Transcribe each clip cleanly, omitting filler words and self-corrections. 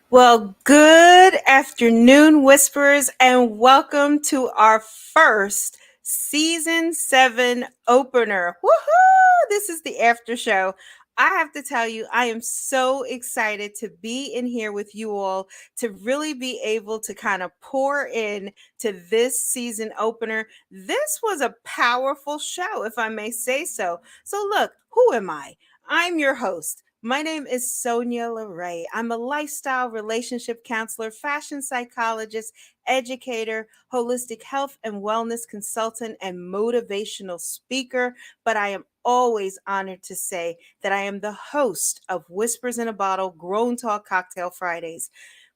Well, good afternoon, Whisperers, and welcome to our first season 7 opener. Woohoo! This is the after show. I have to tell you, I am so excited to be in here with you all to really be able to kind of pour in to this season opener. This was a powerful show, if I may say so. So, look, who am I? I'm your host. My name is Sonya LaRae. I'm a lifestyle relationship counselor, fashion psychologist, educator, holistic health and wellness consultant, and motivational speaker. But I am always honored to say that I am the host of Whispers in a Bottle Grown Talk Cocktail Fridays.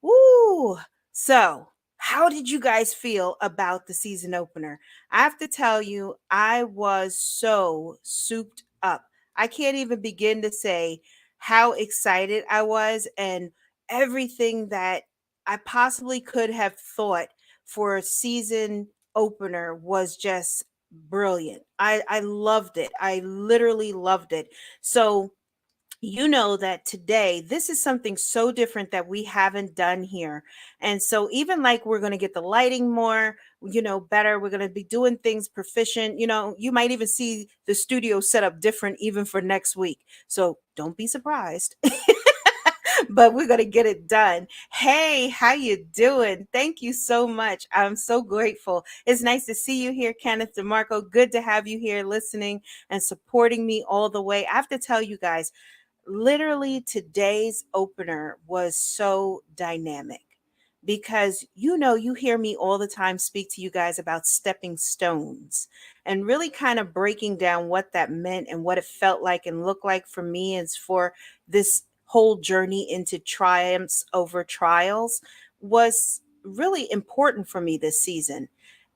Woo! So, how did you guys feel about the season opener? I have to tell you, I was so souped up. I can't even begin to say how excited I was and everything that I possibly could have thought for a season opener was just brilliant. I loved it. I literally loved it. So, you know that today this is something so different that we haven't done here. And so even like we're going to get the lighting more, better, we're going to be doing things proficient. You might even see the studio set up different even for next week. So don't be surprised. But we're going to get it done. Hey, how you doing? Thank you so much. I'm so grateful. It's nice to see you here, Kenneth DeMarco. Good to have you here listening and supporting me all the way. I have to tell you guys, literally today's opener was so dynamic because you hear me all the time speak to you guys about stepping stones and really kind of breaking down what that meant and what it felt like and looked like for me is for this whole journey into triumphs over trials was really important for me this season.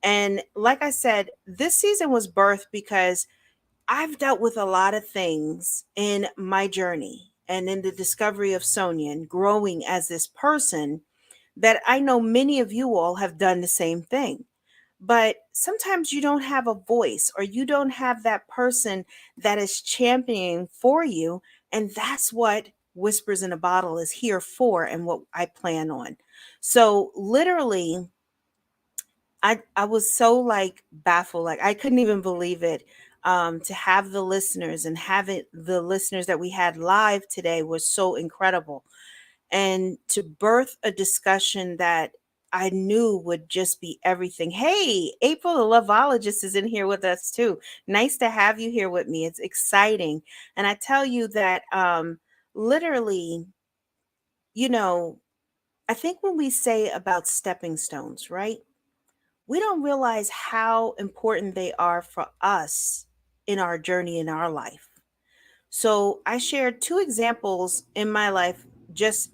And like I said, this season was birthed because I've dealt with a lot of things in my journey and in the discovery of Sonia and growing as this person that I know many of you all have done the same thing. But sometimes you don't have a voice or you don't have that person that is championing for you. And that's what Whispers in a Bottle is here for and what I plan on. So, literally, I was so like baffled, like I couldn't even believe it. To have the listeners and having the listeners that we had live today was so incredible, and to birth a discussion that I knew would just be everything. Hey, April, the lovologist, is in here with us too. Nice to have you here with me. It's exciting, and I tell you that literally, you know, I think when we say about stepping stones, right? We don't realize how important they are for us in our journey in our life. So I shared two examples in my life, just,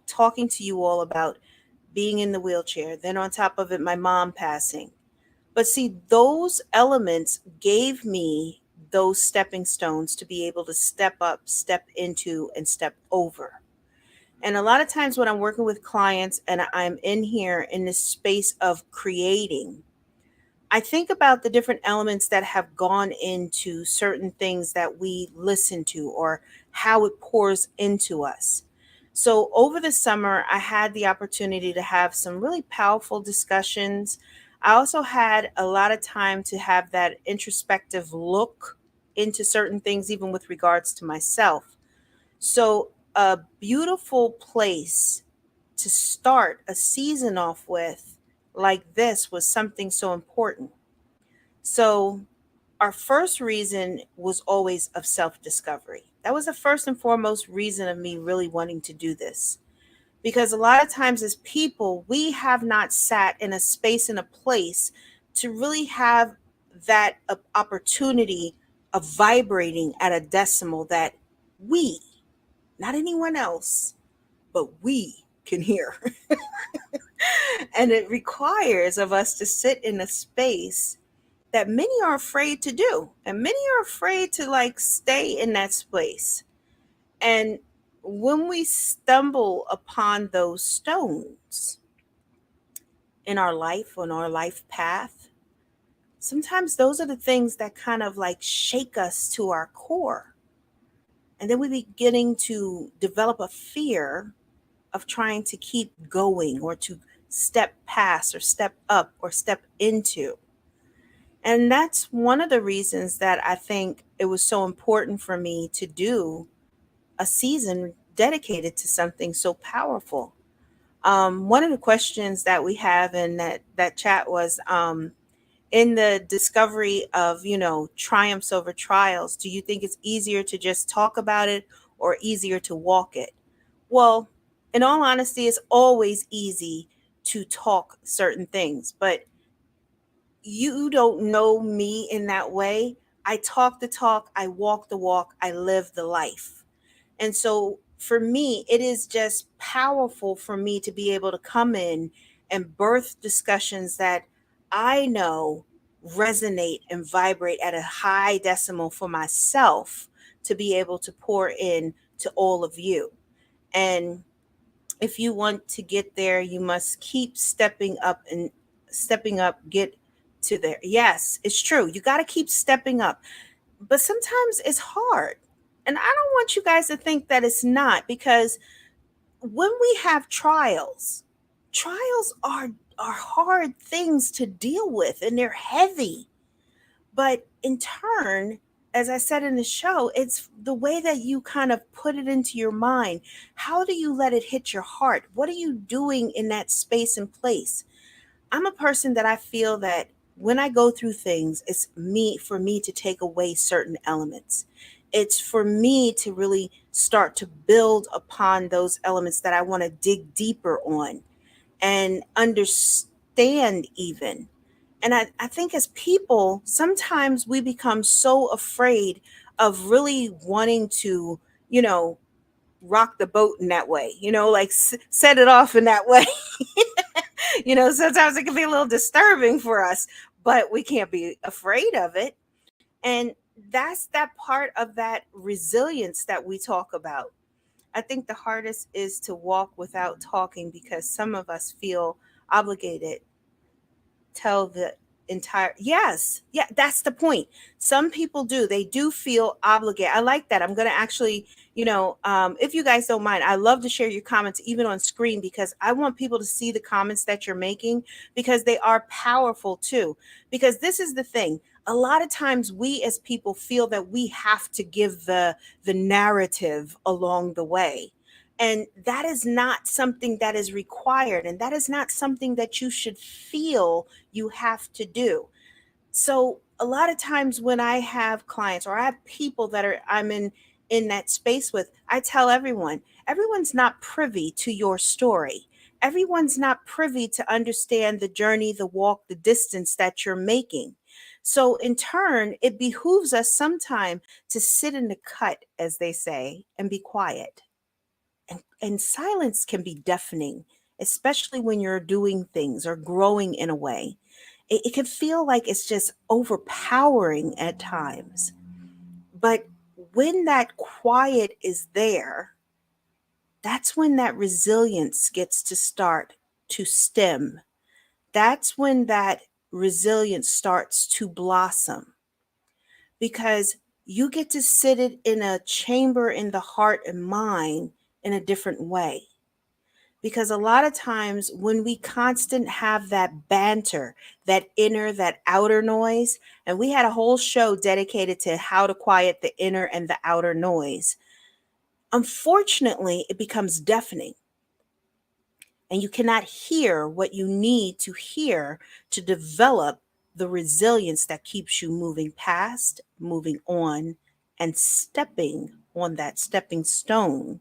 talking to you all about being in the wheelchair. Then on top of it, my mom passing. But see, those elements gave me those stepping stones to be able to step up, step into, and step over. And a lot of times when I'm working with clients and I'm in here in this space of creating, I think about the different elements that have gone into certain things that we listen to or how it pours into us. So, over the summer, I had the opportunity to have some really powerful discussions. I also had a lot of time to have that introspective look into certain things, even with regards to myself. So, a beautiful place to start a season off with, like this, was something so important. So, our first reason was always of self discovery. That was the first and foremost reason of me really wanting to do this. Because a lot of times, as people, we have not sat in a space and a place to really have that opportunity of vibrating at a decimal that we, not anyone else, but we can hear. And it requires of us to sit in a space that many are afraid to do. And many are afraid to like stay in that space. And when we stumble upon those stones in our life, on our life path, sometimes those are the things that kind of like shake us to our core. And then we beginning to develop a fear of trying to keep going or to step past or step up or step into. And that's one of the reasons that I think it was so important for me to do a season dedicated to something so powerful. One of the questions that we have in that chat was, in the discovery of, triumphs over trials, do you think it's easier to just talk about it or easier to walk it? Well, in all honesty, it's always easy to talk certain things, but you don't know me in that way. I talk the talk, I walk the walk, I live the life. And so for me, it is just powerful for me to be able to come in and birth discussions that I know resonate and vibrate at a high decimal for myself to be able to pour in to all of you. And if you want to get there, you must keep stepping up and stepping up, get to there. Yes, it's true. You got to keep stepping up, but sometimes it's hard. And I don't want you guys to think that it's not, because when we have trials, trials are hard things to deal with and they're heavy. But in turn, as I said in the show, it's the way that you kind of put it into your mind. How do you let it hit your heart? What are you doing in that space and place? I'm a person that I feel that when I go through things, it's me for me to take away certain elements. It's for me to really start to build upon those elements that I want to dig deeper on and understand even. And I think as people, sometimes we become so afraid of really wanting to, you know, rock the boat in that way, like set it off in that way. Sometimes it can be a little disturbing for us, but we can't be afraid of it. And that's that part of that resilience that we talk about. I think the hardest is to walk without talking because some of us feel obligated tell the entire. Yes, yeah, that's the point. Some people do, they do feel obligated. I like that. I'm going to actually, if you guys don't mind, I love to share your comments even on screen, because I want people to see the comments that you're making, because they are powerful too. Because this is the thing, a lot of times we as people feel that we have to give the narrative along the way, and that is not something that is required, and that is not something that you should feel you have to do. So a lot of times when I have clients or I have people that I'm in that space with, I tell everyone's not privy to your story. Everyone's not privy to understand the journey, the walk, the distance that you're making. So in turn, it behooves us sometime to sit in the cut, as they say, and be quiet. And silence can be deafening, especially when you're doing things or growing in a way. It can feel like it's just overpowering at times. But when that quiet is there, that's when that resilience gets to start to stem. That's when that resilience starts to blossom, because you get to sit it in a chamber in the heart and mind in a different way. Because a lot of times when we constant have that banter, that inner, that outer noise, and we had a whole show dedicated to how to quiet the inner and the outer noise, unfortunately, it becomes deafening. And you cannot hear what you need to hear to develop the resilience that keeps you moving past, moving on, and stepping on that stepping stone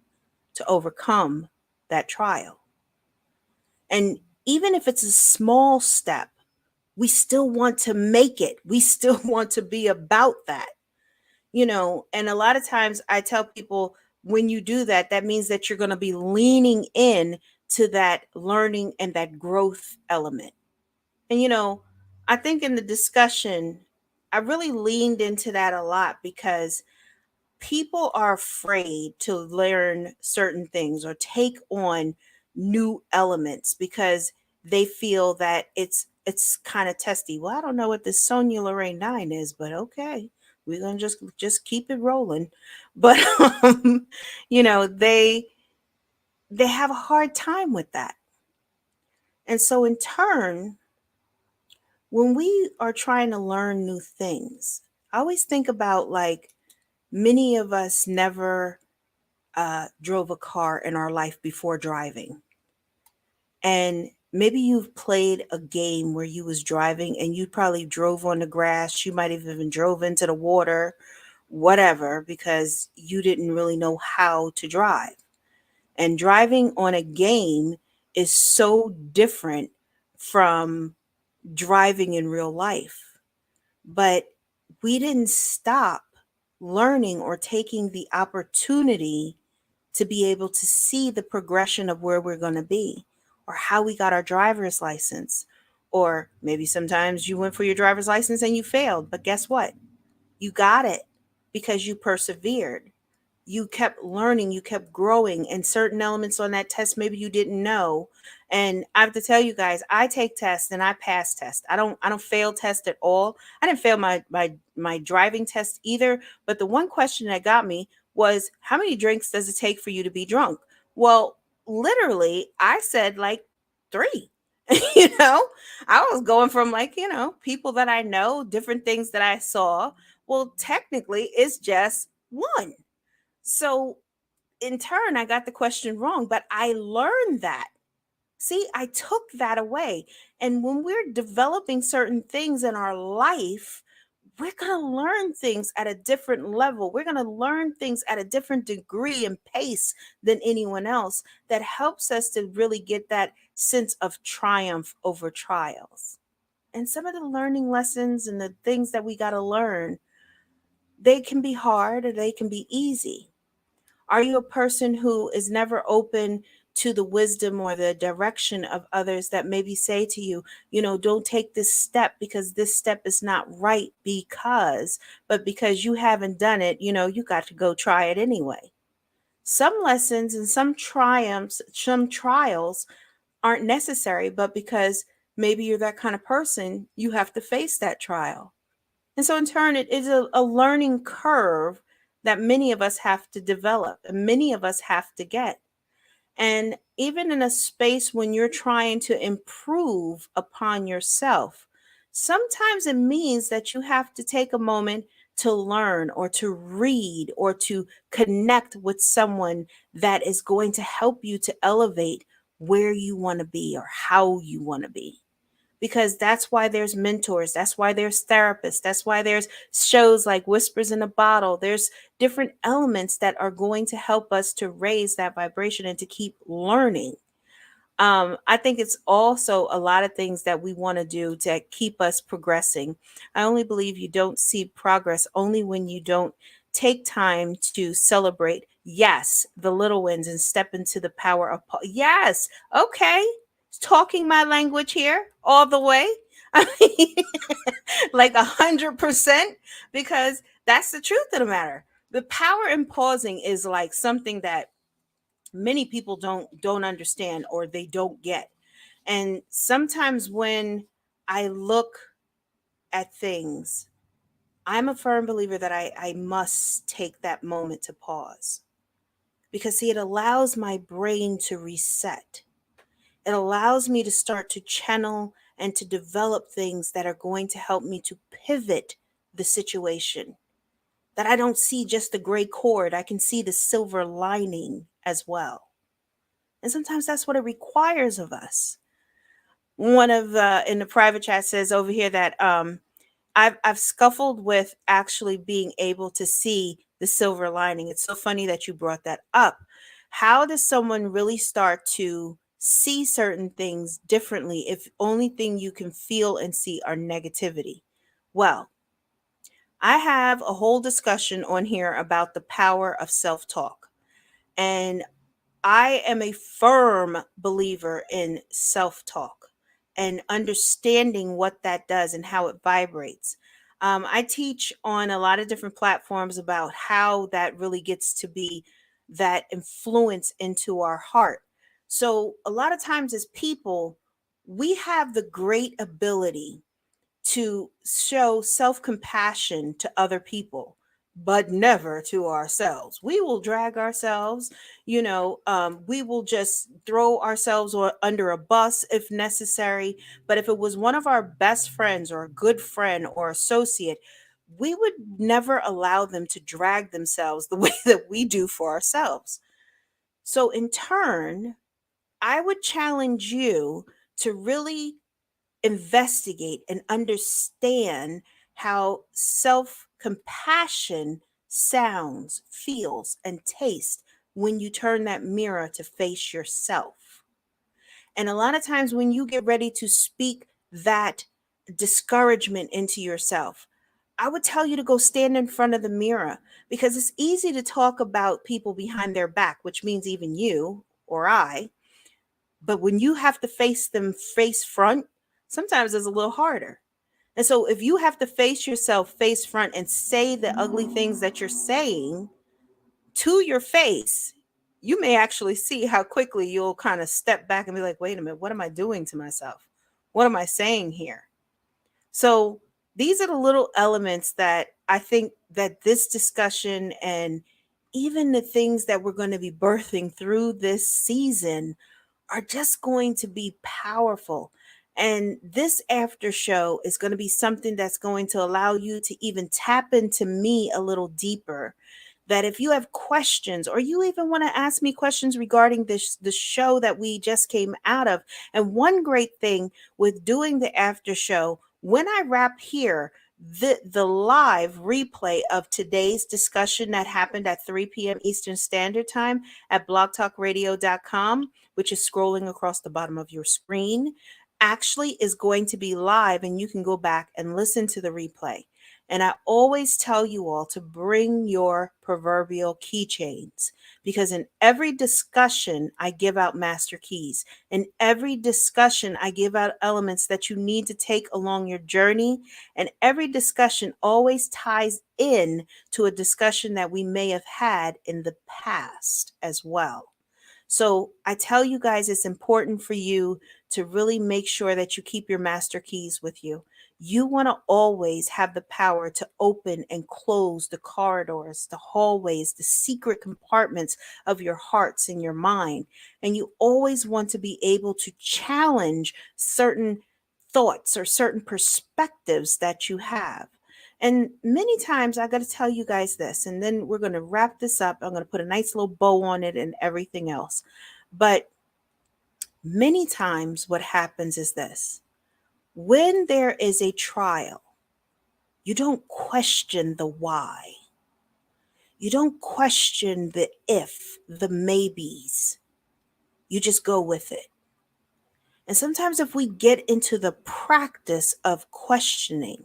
to overcome that trial. And even if it's a small step, we still want to make it. We still want to be about that. And a lot of times I tell people, when you do that, that means that you're going to be leaning in to that learning and that growth element. And I think in the discussion, I really leaned into that a lot, because people are afraid to learn certain things or take on new elements because they feel that it's kind of testy. Well, I don't know what this Sonya LaRae 9 is, but okay, we're gonna just keep it rolling. But you know, they they have a hard time with that. And so, in turn, when we are trying to learn new things, I always think about like many of us never drove a car in our life before driving. And maybe you've played a game where you was driving and you probably drove on the grass. You might have even drove into the water, whatever, because you didn't really know how to drive. And driving on a game is so different from driving in real life. But we didn't stop learning or taking the opportunity to be able to see the progression of where we're going to be or how we got our driver's license. Or maybe sometimes you went for your driver's license and you failed, but guess what? You got it because you persevered. You kept learning, you kept growing, and certain elements on that test maybe you didn't know. And I have to tell you guys, I take tests and I pass tests. I don't fail tests at all. I didn't fail my driving test either. But the one question that got me was, how many drinks does it take for you to be drunk? Well, literally, I said like three. you know, I was going from like, people that I know, different things that I saw. Well, technically, it's just one. So in turn, I got the question wrong, but I learned that. See, I took that away. And when we're developing certain things in our life, we're going to learn things at a different level. We're going to learn things at a different degree and pace than anyone else that helps us to really get that sense of triumph over trials. And some of the learning lessons and the things that we got to learn, they can be hard or they can be easy. Are you a person who is never open to the wisdom or the direction of others that maybe say to you, don't take this step because this step is not right but because you haven't done it, you got to go try it anyway. Some lessons and some triumphs, some trials aren't necessary, but because maybe you're that kind of person, you have to face that trial. And so, in turn, it is a learning curve that many of us have to develop and many of us have to get. And even in a space when you're trying to improve upon yourself, sometimes it means that you have to take a moment to learn or to read or to connect with someone that is going to help you to elevate where you want to be or how you want to be, because that's why there's mentors, that's why there's therapists, that's why there's shows like Whispers in a Bottle. There's different elements that are going to help us to raise that vibration and to keep learning. I think it's also a lot of things that we want to do to keep us progressing. I only believe you don't see progress only when you don't take time to celebrate, yes, the little wins and step into the power of, yes, okay, talking my language here all the way. I mean, like 100%, because that's the truth of the matter. The power in pausing is like something that many people don't understand or they don't get. And sometimes when I look at things, I'm a firm believer that I must take that moment to pause, because see, it allows my brain to reset. It allows me to start to channel and to develop things that are going to help me to pivot the situation, that I don't see just the gray cord, I can see the silver lining as well. And sometimes that's what it requires of us. One of the in the private chat says over here that I've scuffled with actually being able to see the silver lining. It's so funny that you brought that up. How does someone really start to see certain things differently if only thing you can feel and see are negativity? Well, I have a whole discussion on here about the power of self-talk. And I am a firm believer in self talk and understanding what that does and how it vibrates. I teach on a lot of different platforms about how that really gets to be that influence into our heart. So, a lot of times as people, we have the great ability to show self compassion to other people. but never to ourselves. We will drag ourselves, we will just throw ourselves under a bus if necessary. But if it was one of our best friends or a good friend or associate, we would never allow them to drag themselves the way that we do for ourselves. So, in turn, I would challenge you to really investigate and understand how self compassion sounds, feels, and tastes when you turn that mirror to face yourself. And a lot of times, when you get ready to speak that discouragement into yourself, I would tell you to go stand in front of the mirror, because it's easy to talk about people behind their back, which means even you or I. But when you have to face them face front, sometimes it's a little harder. And so if you have to face yourself face front and say the ugly things that you're saying to your face, you may actually see how quickly you'll kind of step back and be like, wait a minute, what am I doing to myself? What am I saying here? So these are the little elements that I think that this discussion, and even the things that we're going to be birthing through this season, are just going to be powerful. And this after show is going to be something that's going to allow you to even tap into me a little deeper. That if you have questions, or you even want to ask me questions regarding this the show that we just came out of. And one great thing with doing the after show, when I wrap here, the live replay of today's discussion that happened at 3 p.m. Eastern Standard Time at blogtalkradio.com, which is scrolling across the bottom of your screen, actually is going to be live, and you can go back and listen to the replay. And I always tell you all to bring your proverbial keychains, because in every discussion, I give out master keys. In every discussion, I give out elements that you need to take along your journey. And every discussion always ties in to a discussion that we may have had in the past as well. So I tell you guys, it's important for you to really make sure that you keep your master keys with you. You want to always have the power to open and close the corridors, the hallways, the secret compartments of your hearts and your mind. And you always want to be able to challenge certain thoughts or certain perspectives that you have. And many times I got to tell you guys this, and then we're going to wrap this up. I'm going to put a nice little bow on it and everything else. But many times what happens is this: when there is a trial, you don't question the why. You don't question the if, the maybes. You just go with it. And sometimes if we get into the practice of questioning,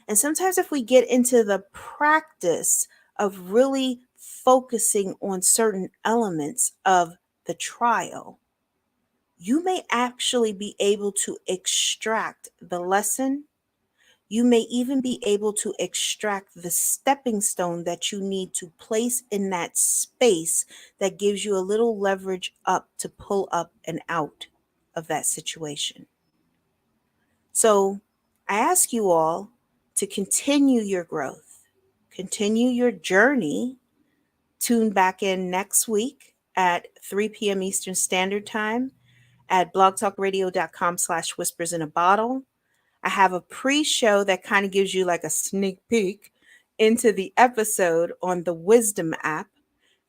and sometimes if we get into the practice of really focusing on certain elements of the trial, you may actually be able to extract the lesson. You may even be able to extract the stepping stone that you need to place in that space that gives you a little leverage up to pull up and out of that situation. So I ask you all to continue your growth, continue your journey. Tune back in next week at 3 p.m. Eastern Standard Time at blogtalkradio.com/whispers in a bottle. I have a pre-show that kind of gives you like a sneak peek into the episode on the Wisdom app.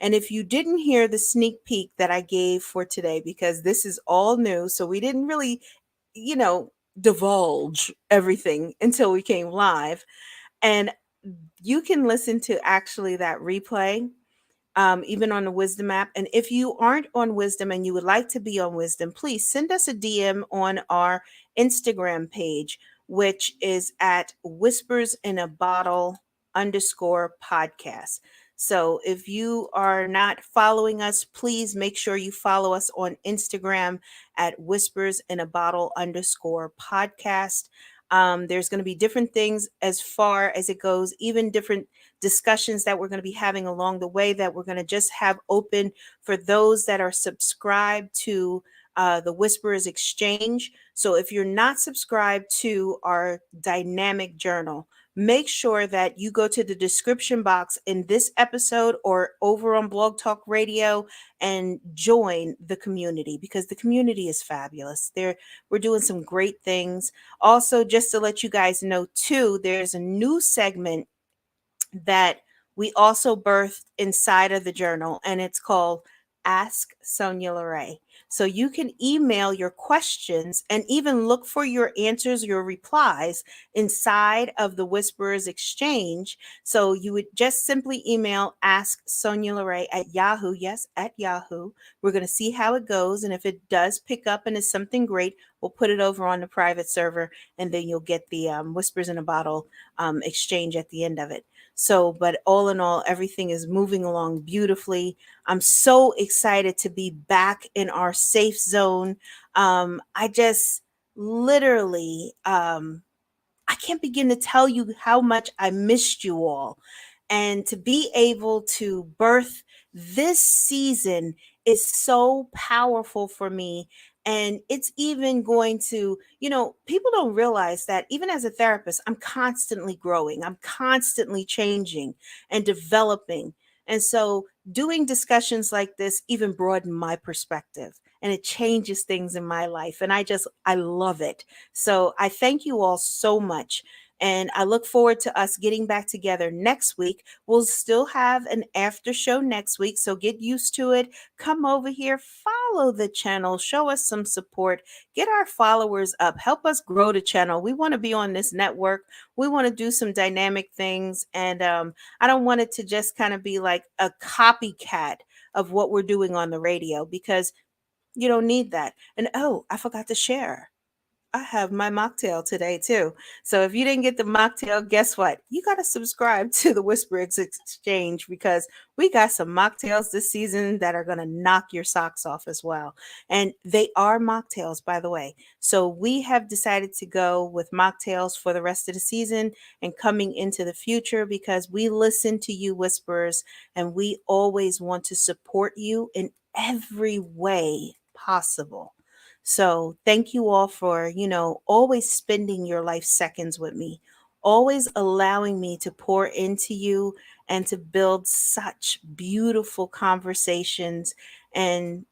And if you didn't hear the sneak peek that I gave for today, because this is all new, so we didn't really, you know, divulge everything until we came live. And you can listen to actually that replay even on the Wisdom app. And if you aren't on Wisdom and you would like to be on Wisdom, please send us a DM on our Instagram page, which is at whispers in a bottle _podcast. So if you are not following us, please make sure you follow us on Instagram at whispers in a bottle _podcast. There's going to be different things as far as it goes, even different discussions that we're going to be having along the way that we're going to just have open for those that are subscribed to the Whisperers Exchange. So if you're not subscribed to our dynamic journal, make sure that you go to the description box in this episode or over on Blog Talk Radio and join the community, because the community is fabulous. We're doing some great things. Also, just to let you guys know too, there's a new segment that we also birthed inside of the journal, and it's called Ask Sonya LaRae. So you can email your questions and even look for your answers, your replies inside of the Whisperers Exchange. So you would just simply email Ask Sonya LaRae at Yahoo. Yes, at Yahoo. We're going to see how it goes. And if it does pick up and is something great, we'll put it over on the private server, and then you'll get the Whispers in a Bottle exchange at the end of it. So, but all in all, everything is moving along beautifully. I'm so excited to be back in our safe zone. I just literally, I can't begin to tell you how much I missed you all. And to be able to birth this season is so powerful for me. And it's even going to, people don't realize that even as a therapist, I'm constantly growing, I'm constantly changing and developing. And so doing discussions like this even broaden my perspective, and it changes things in my life. And I love it. So I thank you all so much. And I look forward to us getting back together next week. We'll still have an after show next week, so get used to it. Come over here, follow the channel, show us some support, get our followers up, help us grow the channel. We want to be on this network. We want to do some dynamic things. And I don't want it to just kind of be like a copycat of what we're doing on the radio, because you don't need that. And oh, I forgot to share, I have my mocktail today too. So if you didn't get the mocktail, guess what? You got to subscribe to the Whisperers Exchange, because we got some mocktails this season that are going to knock your socks off as well. And they are mocktails, by the way. So we have decided to go with mocktails for the rest of the season and coming into the future, because we listen to you, Whisperers, and we always want to support you in every way possible. So thank you all for, always spending your life seconds with me, always allowing me to pour into you and to build such beautiful conversations. And,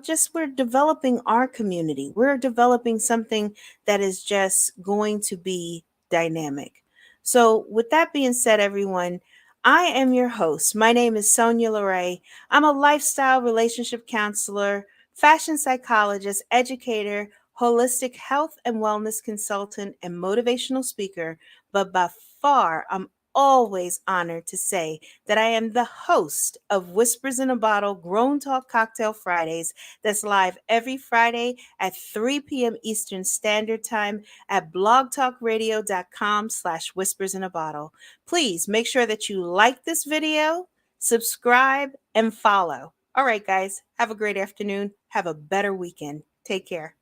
just we're developing our community. We're developing something that is just going to be dynamic. So with that being said, everyone, I am your host. My name is Sonya LaRae. I'm a lifestyle relationship counselor, fashion psychologist, educator, holistic health and wellness consultant, and motivational speaker. But by far, I'm always honored to say that I am the host of Whispers in a Bottle Grown Talk Cocktail Fridays, that's live every Friday at 3 p.m. Eastern Standard Time at blogtalkradio.com/whispers in a bottle. Please make sure that you like this video, subscribe, and follow. All right, guys, have a great afternoon. Have a better weekend. Take care.